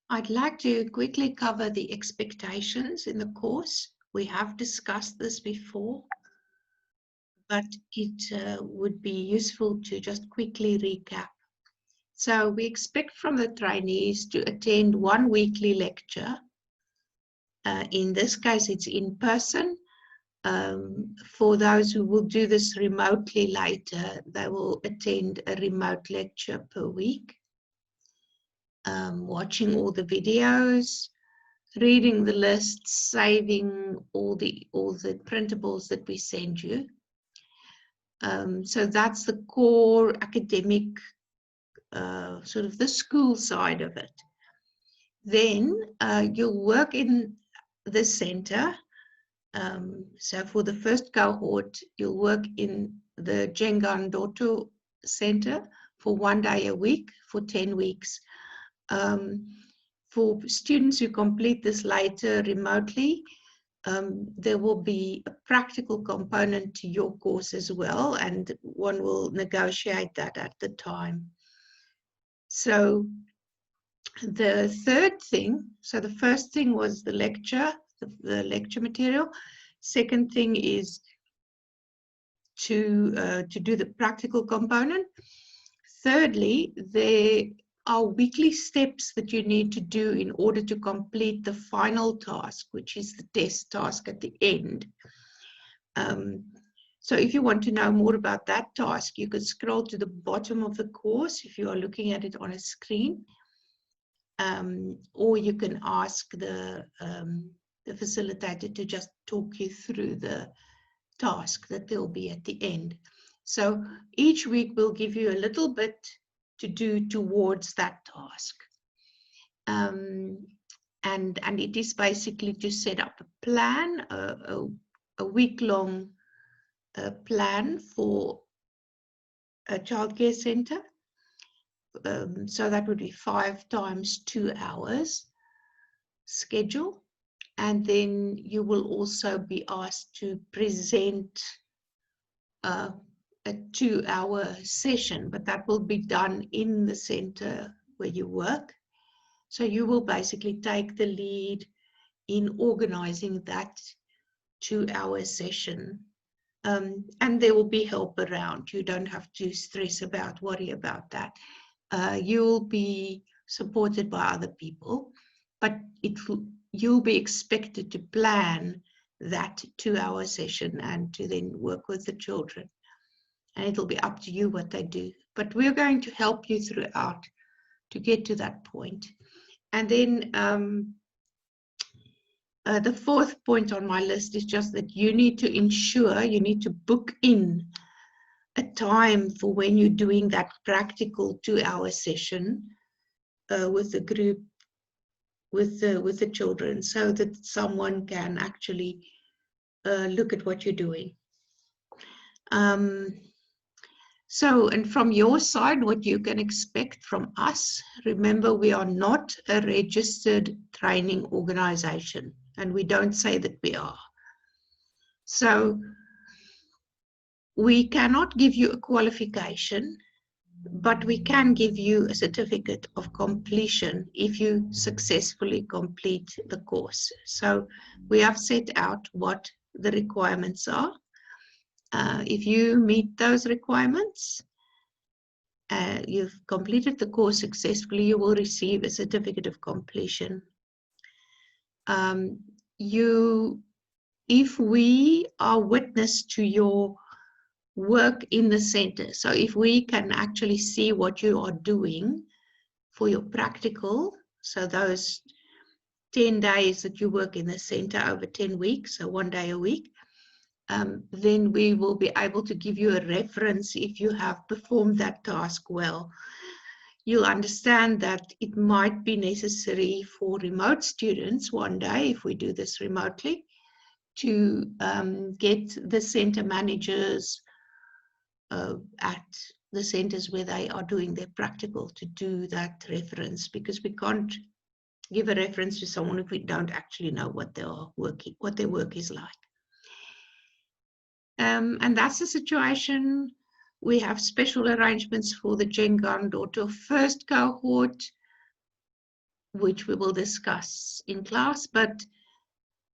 I'd like to quickly cover the expectations in the course. We have discussed this before, but it would be useful to just quickly recap. So we expect from the trainees to attend one weekly lecture. In this case, it's in person. For those who will do this remotely later, they will attend a remote lecture per week. Watching all the videos, reading the lists, saving all the printables that we send you. So that's the core academic, sort of the school side of it. Then you'll work in the center. So for the first cohort, you'll work in the Jenga Ndoto center for 1 day a week for 10 weeks. For students who complete this later remotely, there will be a practical component to your course as well, and one will negotiate that at the time. So the third thing, so the first thing was the lecture, the lecture material. Second thing is to do the practical component. Thirdly, there are weekly steps that you need to do in order to complete the final task, which is the test task at the end. So if you want to know more about that task, you could scroll to the bottom of the course if you are looking at it on a screen, or you can ask the facilitator to just talk you through the task that there will be at the end. So each week will give you a little bit to do towards that task. And it is basically to set up a plan, a week-long plan for a childcare center. So that would be 5 times 2 hours schedule. And then you will also be asked to present a 2-hour session, but that will be done in the center where you work. So you will basically take the lead in organizing that 2-hour session. And there will be help around. You don't have to worry about that. You'll be supported by other people, but you'll be expected to plan that 2-hour session and to then work with the children. And it'll be up to you what they do. But we're going to help you throughout to get to that point. And then the fourth point on my list is just that you need to ensure, you need to book in a time for when you're doing that practical 2-hour session with the group, with the children, so that someone can actually look at what you're doing. So, and from your side, what you can expect from us, remember we are not a registered training organization, and we don't say that we are. So we cannot give you a qualification, but we can give you a certificate of completion if you successfully complete the course. So we have set out what the requirements are. If you meet those requirements, you've completed the course successfully, you will receive a certificate of completion. If we are witness to your work in the center, so if we can actually see what you are doing for your practical, so those 10 days that you work in the center over 10 weeks, so 1 day a week, then we will be able to give you a reference if you have performed that task well. You'll understand that it might be necessary for remote students one day, if we do this remotely, to get the center managers at the centers where they are doing their practical to do that reference, because we can't give a reference to someone if we don't actually know what their work is like. And that's the situation. We have special arrangements for the Jenga Ndoto first cohort. which we will discuss in class, but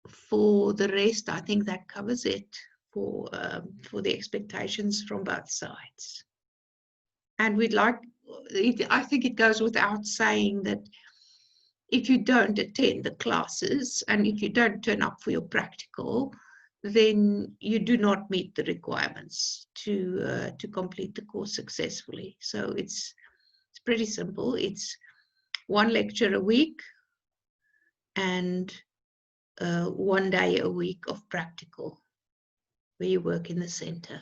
for the rest, I think that covers it for the expectations from both sides. And we'd like, I think it goes without saying that if you don't attend the classes and if you don't turn up for your practical, then you do not meet the requirements to complete the course successfully. So it's pretty simple. It's one lecture a week and 1 day a week of practical where you work in the center.